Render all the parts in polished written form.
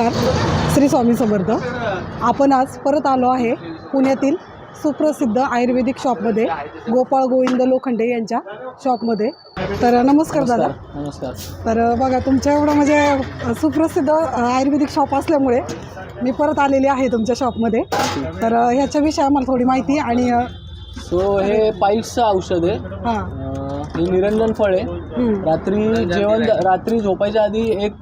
नमस्कार, श्री स्वामी समर्थ. आपण आज परत आलो आहे पुण्यातील सुप्रसिद्ध आयुर्वेदिक शॉपमध्ये, गोपाळ गोविंद लोखंडे यांच्या शॉपमध्ये. तर नमस्कार दादा. नमस्कार. तर बघा, तुमच्या एवढं म्हणजे सुप्रसिद्ध आयुर्वेदिक शॉप असल्यामुळे मी परत आलेली आहे तुमच्या शॉपमध्ये. तर ह्याच्याविषयी आम्हाला थोडी माहिती. आणि हे पाईल्सचं औषध आहे. हे निरंजन फळ आहे. रात्री झोपायच्या आधी एक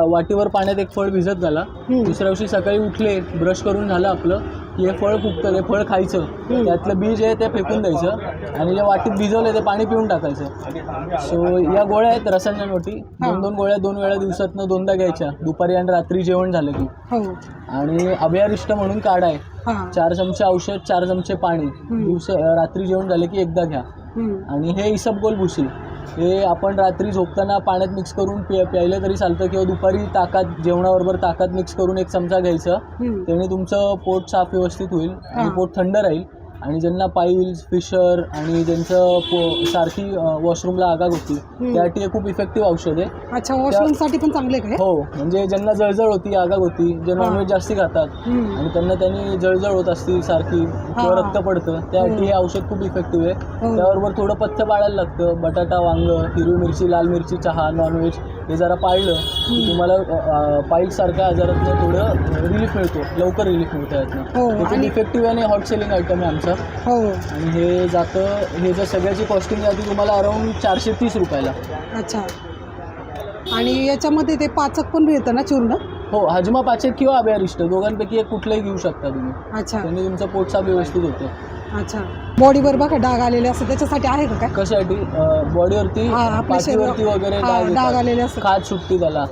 वाटीवर पाण्यात एक फळ भिजत घाला. दुसऱ्या दिवशी सकाळी उठले, ब्रश करून झालं आपलं की हे फळ फुगतं, ते फळ खायचं. त्यातलं बीज आहे ते फेकून द्यायचं आणि जे वाटीत भिजवलं ते पाणी पिऊन टाकायचं. सो या गोळ्या आहेत रसायनोटी. 2 गोळ्या 2 वेळा दिवसातनं 2दा घ्यायच्या, दुपारी आणि रात्री जेवण झालं की. आणि अभयारिष्ट म्हणून काढा आहे. 4 चमचे औषध, 4 चमचे पाणी. रात्री जेवण झालं की एकदा घ्या. आणि हे इसबगोल भुसी, हे आपण रात्री झोपताना पाण्यात मिक्स करून प्यायलं तरी चालतं, किंवा दुपारी ताकात, जेवणाबरोबर ताकात मिक्स करून 1 चमचा घ्यायचं. त्याने तुमचं पोट साफ व्यवस्थित होईल आणि पोट थंड राहील. आणि ज्यांना पाईल्स, फिशर आणि ज्यांचं सारखी वॉशरूमला आगाग होती त्यासाठी हे खूप इफेक्टिव्ह औषध आहे. अच्छा, वॉशरूमसाठी पण चांगले काय? हो, म्हणजे ज्यांना जळजळ होती, आगाग होती, जे नॉनव्हेज जास्ती खातात आणि त्यांनी जळजळ होत असती सारखी किंवा रक्त पडतं, त्यासाठी हे औषध खूप इफेक्टिव्ह आहे. त्याबरोबर थोडं पथ्य पाळायला लागतं. बटाटा, वांग, हिरवी मिरची, लाल मिरची, चहा, नॉनव्हेज हे जरा पाळलं की तुम्हाला पाईल्ससारख्या आजारातनं थोडं रिलीफ मिळतो, लवकर रिलीफ मिळतं यातनं. खूप इफेक्टिव्ह आणि हॉट सेलिंग आयटम आहे आमचा. आणि हे जातं, हे जर सगळ्याची कॉस्टिंग जाते तुम्हाला अराऊंड 430 रुपयाला. अच्छा. आणि याच्यामध्ये ते पाचक पण मिळतं ना, चूर्ण? हो, हजमा पाचक किंवा अभयारिष्ट दोघांपैकी एक कुठलंही घेऊ शकता तुम्ही. अच्छा. त्यांनी तुमचं पोट साफ व्यवस्थित होतं. अच्छा. बॉडीवर बघा डाग आलेले असतात, त्याच्यासाठी आहे का काय? कशासाठी? बॉडीवरती, पाठीवरती वगैरे डाग आलेले असतात, खाज सुटती त्याला.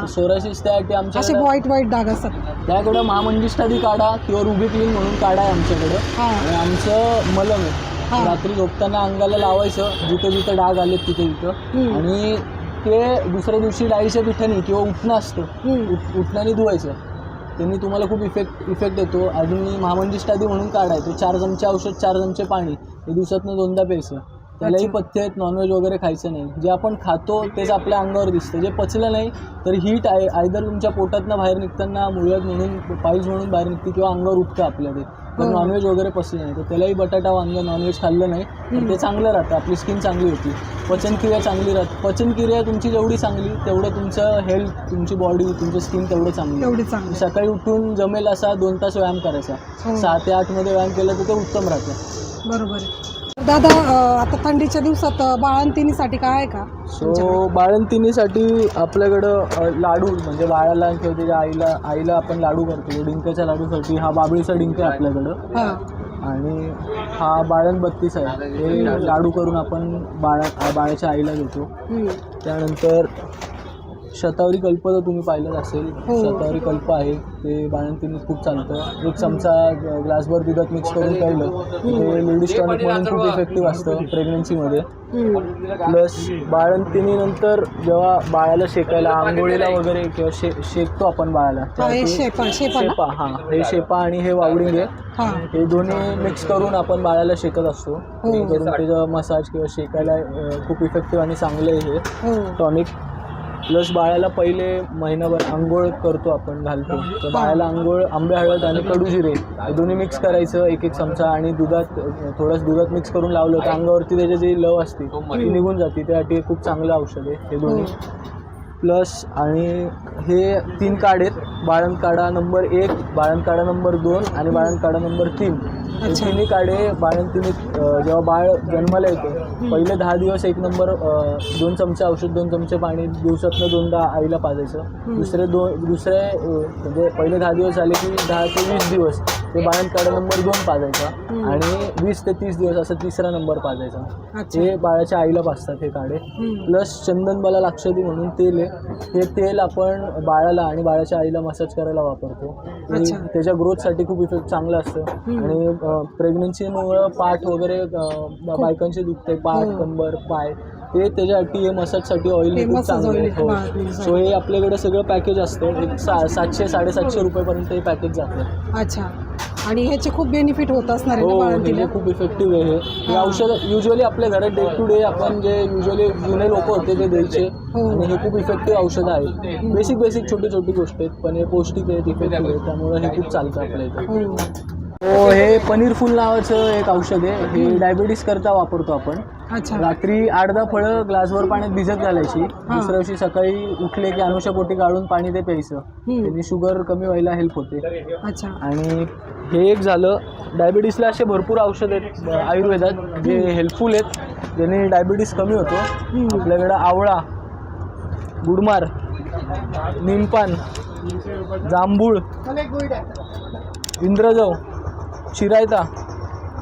सोरायसिस, त्यासाठी आमच्याकडे व्हाईट डाग असतात. त्याकडे महामंजिष्ठादी काढा किंवा रुबी क्लीन म्हणून काढा आहे आमच्याकडे. आणि आमचं मलम आहे, रात्री झोपताना अंगाला लावायचं, जिथे जिथे डाग आले तिथे तिथं. आणि ते दुसऱ्या दिवशी डाळीच्या पिठाने किंवा उठणं असतं, उठण्याने धुवायचं. त्यांनी तुम्हाला खूप इफेक्ट येतो. अजून महामंजिष्ठादी म्हणून काढायचं, 4 चमचे औषध, 4 चमचे पाणी, हे दिवसातनं 2दा प्यायचं. त्यालाही पथ्य आहेत, नॉनव्हेज वगैरे खायचं नाही. जे आपण खातो तेच आपल्या अंगावर दिसतं. जे पचलं नाही तर हीट आहे, आयदर तुमच्या पोटातनं बाहेर निघताना मुळ्यात म्हणून, पाईल्स म्हणून बाहेर निघते किंवा अंगावर उठतं आपल्या. ते तर नॉनव्हेज वगैरे पचलं नाही तर त्यालाही बटाटा, वांग, नॉनव्हेज खाल्लं नाही तर ते चांगलं राहतं. आपली स्किन चांगली होती, पचनक्रिया चांगली राहते. पचनक्रिया तुमची जेवढी चांगली तेवढं तुमचं हेल्थ, तुमची बॉडी, तुमचं स्किन तेवढं चांगली. सकाळी उठून जमेल असा 2 तास व्यायाम करायचा. 6 ते 8 मध्ये व्यायाम केला तर ते उत्तम राहतं. बरोबर. दादा, आता थंडीच्या दिवसात बाळंतिणीसाठी काय आहे का? सो बाळंतिणीसाठी आपल्याकडं लाडू, म्हणजे बाळाला किंवा त्याच्या आईला आपण लाडू करतो. डिंकाच्या लाडूसाठी हा बाबळीचा डिंक आहे आपल्याकडं. आणि हा बाळण 32 आहे. हे लाडू करून आपण बाळाच्या आईला देतो. त्यानंतर शतावरी कल्प जर तुम्ही पाहिलं असेल, शतावरी कल्प आहे, ते बाळंतिणीत खूप चालतं. 1 चमचा ग्लासभर दुधात मिक्स करून प्यायलं ते लेडीज टॉनिक म्हणून खूप इफेक्टिव्ह असतं प्रेग्नन्सीमध्ये. प्लस बाळंतिणीनंतर जेव्हा बाळाला शेकायला, आंघोळीला वगैरे किंवा शेकतो आपण बाळाला, शेपा, हे शेपा आणि हे वावडिंग आहे, हे दोन्ही मिक्स करून आपण बाळाला शेकत असतो. करून त्याचं मसाज किंवा शेकायला खूप इफेक्टिव्ह आणि चांगलं आहे हे टॉनिक. प्लस बाळाला पहिले महिनाभर आंघोळ करतो आपण, घालतो तर बाळाला आंघोळ, आंबे हळद आणि कडू जिरे हे दोन्ही मिक्स करायचं 1 चमचा, आणि थोडंसं दुधात मिक्स करून लावलं तर अंगावरती त्याची जी लव असते ती निघून जाते. त्यासाठी खूप चांगलं औषध आहे हे दोन्ही. प्लस आणि हे 3 काढ आहेत, बाळंत काढा नंबर 1, बाळंत काढा नंबर 2 आणि बाळंत काढा नंबर 3. हे तिन्ही काढे बाळंतिणीत जेव्हा बाळ जन्माला येतं पहिले 10 दिवस 1 नंबर 2 चमचे औषध, 2 चमचे पाणी, दिवसातनं 2दा आईला पाजायचं. दुसरे म्हणजे पहिले 10 दिवस झाले की 10 ते 20 दिवस ते बाळंत काढा नंबर 2 पाजायचा. आणि 20 ते 30 दिवस असं 3रा नंबर पाजायचा. हे बाळाच्या आईला पाजतात हे काढे. प्लस चंदनबाला लाक्षदी म्हणून तेल आहे, हे तेल आपण बाळाला आणि बाळाच्या आईला मसाज करायला वापरतो. त्याच्या ग्रोथसाठी खूप इफेक्ट चांगलं असतं. आणि प्रेग्नन्सीमुळं पाठ वगैरे बायकांचे दुखते, पाठ, कंबर, पाय, ते त्याच्यासाठी हे मसाजसाठी ऑइल खूप चांगलं आहे. सो हे आपल्याकडे सगळं पॅकेज असतं. 700-750 रुपयेपर्यंत हे पॅकेज जातं. अच्छा. आणि ह्याचे खूप बेनिफिट होत असणार आहे ना हो, बाळंतीला? हे खूप इफेक्टिव्ह आहे हे औषध युजली आपल्या घरात डे टू डे आपण जे युजली जुने लोक होते ते द्यायचे हो. आणि हे खूप इफेक्टिव्ह औषध आहे. बेसिक छोटी छोटी गोष्ट आहेत पण हे पौष्टिक आहेत, इफेक्टिव्ह आहे, त्यामुळे हे खूप चालतं आपल्या इथे. हो. हो, हे पनीर फूल नावाचं एक औषध आहे. हे डायबिटीस करता वापरतो आपण. अच्छा. रात्री 8-10 फळं ग्लासभर पाण्यात भिजत घालायची, दुसऱ्या दिवशी सकाळी उठले की अनुशापोटी गाळून पाणी ते प्यायचं. त्यांनी शुगर कमी व्हायला हेल्प होते. अच्छा. आणि हे एक झालं. डायबिटीसला असे भरपूर औषध आहेत आयुर्वेदात जे हेल्पफुल आहेत, ज्याने डायबिटीस कमी होतो. आपल्याकडं आवळा, गुडमार, निमपान, जांभूळ, इंद्रजव, शिरायता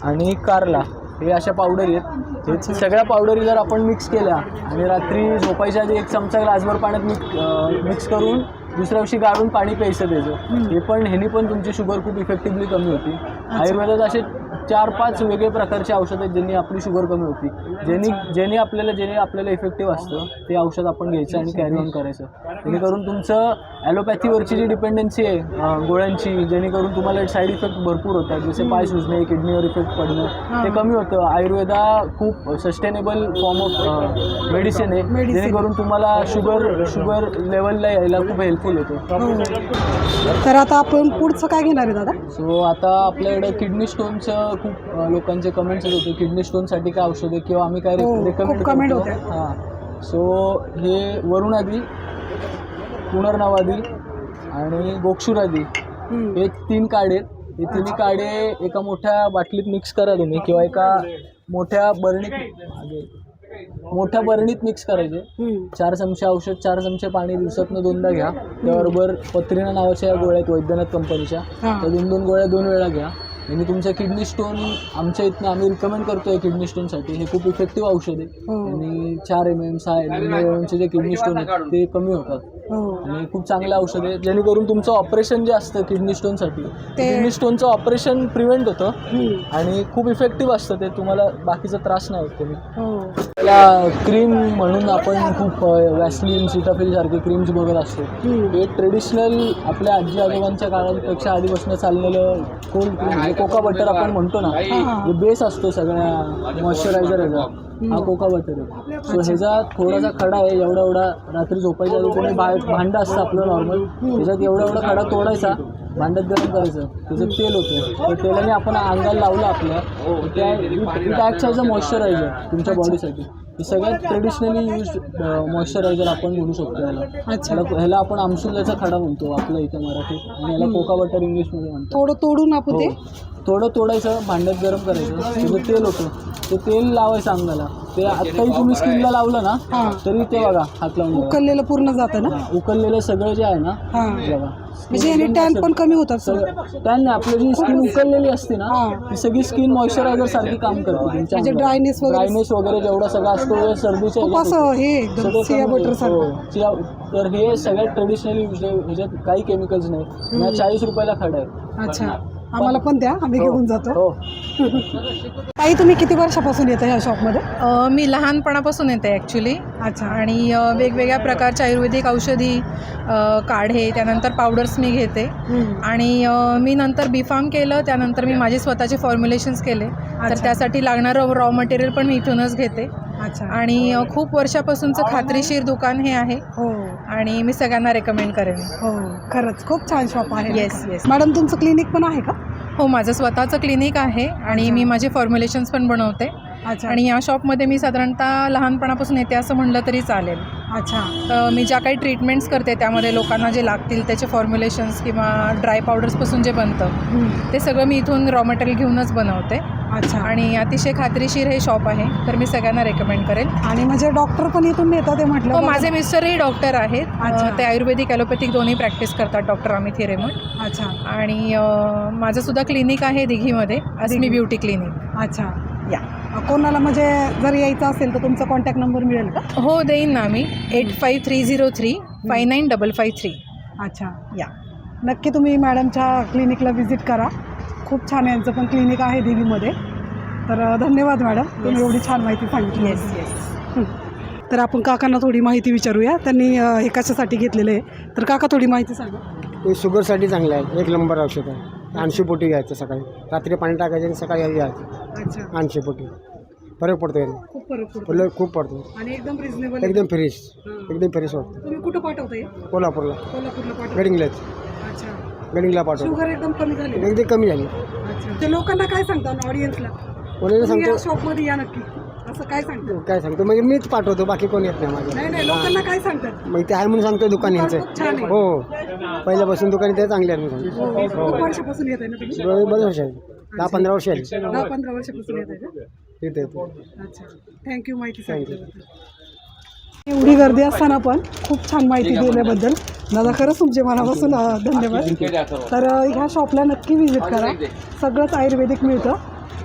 आणि कारला हे अशा पावडरी आहेत. हे सगळ्या पावडरी जर आपण मिक्स केल्या आणि रात्री झोपायच्या आधी 1 चमचा ग्लासभर पाण्यात मिक्स करून दुसऱ्या दिवशी गाळून पाणी प्यायचं त्याचं, हे पण ह्यानी पण तुमची शुगर खूप इफेक्टिव्हली कमी होती. आयुर्वेदात असे 4-5 वेगळे प्रकारचे औषध आहेत ज्यांनी आपली शुगर कमी होती. ज्याने आपल्याला इफेक्टिव्ह असतं ते औषध आपण घ्यायचं आणि कॅरी ऑन करायचं, जेणेकरून तुमचं ॲलोपॅथीवरची जी डिपेंडन्सी आहे गोळ्यांची, जेणेकरून तुम्हाला साईड इफेक्ट भरपूर होतात, जसे पाय सुजणे, किडनीवर इफेक्ट पडणं, ते कमी होतं. आयुर्वेदा खूप सस्टेनेबल फॉर्म ऑफ मेडिसिन आहे, जेणेकरून तुम्हाला शुगर लेवलला यायला खूप हेल्पफुल होतं. तर आता आपण पुढचं काय घेणार आहे दादा? सो आता आपल्याकडे किडनी स्टोनचं खूप लोकांचे कमेंट्स येत होते, किडनी स्टोनसाठी काय औषध आहे किंवा आम्ही काय रेकमेंड कमेंट करतो. होते. हां, सो हे वरुणादी, पुनर्नवादी आणि गोक्षुरादी हे 3 काढे आहेत. हे 3 काढे एका मोठ्या बाटलीत मिक्स करा तुम्ही किंवा एका मोठ्या बरणीत मिक्स करायचे. 4 चमचे औषध, 4 चमचे पाणी, दिवसातनं 2दा घ्या. त्याबरोबर पत्रिना नावाच्या गोळ्या आहेत वैद्यनाथ कंपनीच्या, त्या 2 गोळ्या 2 वेळा घ्या. आणि तुमचं किडनी स्टोन आमच्या इथनं आम्ही रिकमेंड करतोय किडनी स्टोनसाठी. हे खूप इफेक्टिव्ह औषध आहे आणि 4 mm 6 mm जे किडनी स्टोन आहेत ते कमी होतात आणि खूप चांगलं औषध आहे, जेणेकरून तुमचं ऑपरेशन जे असतं किडनी स्टोनसाठी, किडनी स्टोनचं ऑपरेशन प्रिव्हेंट होतं आणि खूप इफेक्टिव्ह असतं ते. तुम्हाला बाकीचा त्रास नाही होत तुम्ही. त्याला क्रीम म्हणून आपण खूप वॅसलीन, सिटाफिल सारखे क्रीम्स बघत असतो. हे ट्रेडिशनल आपल्या आजी आजोबांच्या काळापेक्षा आधीपासून चाललेलं कोल्ड क्रीम, कोका बटर आपण म्हणतो ना, हे बेस असतो सगळ्या मॉइश्चरायझर ह्याचा, हा कोका बटर आहे. सो ह्याचा थोडासा खडा आहे, एवढा रात्री झोपायच्या आधी तुम्ही भांडं असतं आपलं नॉर्मल, त्याच्यात एवढा खडा तोडायचा, भांड्यात गरम करायचं, त्याचं तेल होतं, त्या तेलाने आपण अंगाला लावलं आपल्या, त्या it acts as a moisturiser तुमच्या बॉडीसाठी. हे सगळ्यात ट्रेडिशनली यूज मॉइश्चरायझर आपण म्हणू शकतो ह्याला. ह्याला आपण आमसुल्याचा खडा म्हणतो आपल्या इथं मराठीत, आणि ह्याला कोका बटर इंग्लिशमध्ये म्हणतो. थोडं तोडून आपण ते थोडं तोडायचं, भांड्यात गरम करायचं, त्याचं तेल होतं, ते तेल लावायचं अंगाला. ते आत्ताही तुम्ही स्किनला लावलं ना तरी ते बघा हात लावून उकळलेलं पूर्ण जातं ना, उकळलेलं सगळं जे आहे ना बघा, म्हणजे याने टॅन पण कमी होतात सगळं. टॅन नाही, आपली जी स्किन उकळलेली असते ना ती सगळी स्किन मॉइश्चरायझर सारखी काम करते तुमच्या. म्हणजे ड्रायनेस वगैरे जेवढा सगळं असतो सर्दीच्या असं हे एकदम चिया बटर सारखं. तर हे सगळ्यात ट्रेडिशनली यूज आहे, ह्याच्यात काही केमिकल्स नाही. 40 रुपयाला खडा आहे. अच्छा, आम्हाला पण द्या, आम्ही घेऊन जातो. हो. ताई, तुम्ही किती वर्षापासून येता ह्या शॉपमध्ये? मी लहानपणापासून येते ॲक्च्युली. अच्छा. आणि वेगवेगळ्या प्रकारच्या आयुर्वेदिक औषधी, काढे, त्यानंतर पावडर्स मी घेते. आणि मी नंतर B.Pharm केलं, त्यानंतर मी माझे स्वतःचे फॉर्म्युलेशन्स केले, तर त्यासाठी लागणारं रॉ मटेरियल पण मी इथूनच घेते. अच्छा. आणि खूप वर्षापासूनचं खात्रीशीर दुकान हे आहे. हो. आणि मी सगळ्यांना रेकमेंड करेन. हो, खरंच खूप छान शॉप आहे. Yes yes. मॅडम, तुमचं क्लिनिक पण आहे का? हो, माझं स्वतःचं क्लिनिक आहे आणि मी माझे फॉर्म्युलेशन्स पण बनवते. अच्छा. आणि या शॉपमध्ये मी साधारणतः लहानपणापासून येते असं म्हणलं तरी चालेल. अच्छा. तर मी ज्या काही ट्रीटमेंट्स करते त्यामध्ये लोकांना जे लागतील त्याचे फॉर्म्युलेशन्स किंवा ड्राय पावडर्सपासून जे बनतं ते सगळं मी इथून रॉ मटेरियल घेऊनच बनवते. अच्छा. आणि अतिशय खात्रीशीर हे शॉप आहे, तर मी सगळ्यांना रेकमेंड करेन. आणि म्हणजे डॉक्टर पण इथून येतात ते म्हटलं? हो, माझे मिस्टरही डॉक्टर आहेत. अच्छा. ते आयुर्वेदिक ॲलोपॅथिक दोन्ही प्रॅक्टिस करतात, डॉक्टर अमित हिरेमठ. अच्छा. आणि माझंसुद्धा क्लिनिक आहे दिघीमध्ये, अस्मी ब्युटी क्लिनिक. अच्छा. या कोणाला म्हणजे जर यायचं असेल तर तुमचा कॉन्टॅक्ट नंबर मिळेल का? हो, देईन ना मी. 8530359553. अच्छा. या, नक्की तुम्ही मॅडमच्या क्लिनिकला व्हिजिट करा. खूप छान यांचं पण क्लिनिक आहे दिल्लीमध्ये. तर धन्यवाद मॅडम, तुम्ही एवढी छान माहिती सांगितली. Yes yes. तर आपण काकांना थोडी माहिती विचारूया, त्यांनी हे कशासाठी घेतलेलं आहे. तर काका, थोडी माहिती सांगा. हे शुगरसाठी चांगलं आहे, 1 नंबर औषध आहे. 80 पोटी घ्यायचं सकाळी, रात्री पाणी टाकायचं आणि सकाळी घ्यायचं अच्छा 80 पोटी. फरक पडतो याने, खूप फरक पडतो खूप पडतो. आणि एकदम रिझनेबल. एकदम फ्रेश, एकदम फ्रेश वाटतं. तुम्ही कुठं पाठवताय? कोल्हापूरला, कोल्हापूरला पाठवता? गडिंगलाच, अच्छा. गडिंगला पाठवतो. शुगर एकदम कमी झाली? एकदम कमी झाली. अच्छा. ते लोकांना काय सांगता ऑडियन्सला? कोणाला सांगतो, शॉपमध्ये या नक्की, असं काय सांगतो? काय सांगतो म्हणजे मीच पाठवतो, बाकी कोण येत नाही माझ्या. नाही लोकांना काय सांगतात? मग ते आहे म्हणून सांगतो दुकान यांचं. खूप छान आहे. हो, पहिल्यापासून दुकान ते चांगले आहे म्हणून हो, सांगतो. खूप वर्षापासून येत आहे ना तुम्ही? बरेच वर्ष आहे, 10-15 वर्ष आली 10-15 वर्षापासून येत आहे का? तिथे येतो. अच्छा, थँक्यू माहिती सांगितल्याबद्दल. एवढी गर्दी असताना पण खूप छान माहिती दिल्याबद्दल दादा खरंच तुमचे मनापासून धन्यवाद. तर ह्या शॉपला नक्की व्हिजिट करा, सगळंच आयुर्वेदिक मिळतं.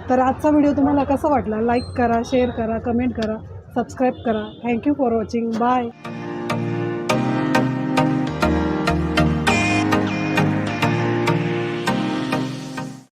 तर आजचा व्हिडिओ तुम्हाला कसा वाटला? लाईक करा, शेअर करा, कमेंट करा, सबस्क्राईब करा. Thank you for watching. बाय.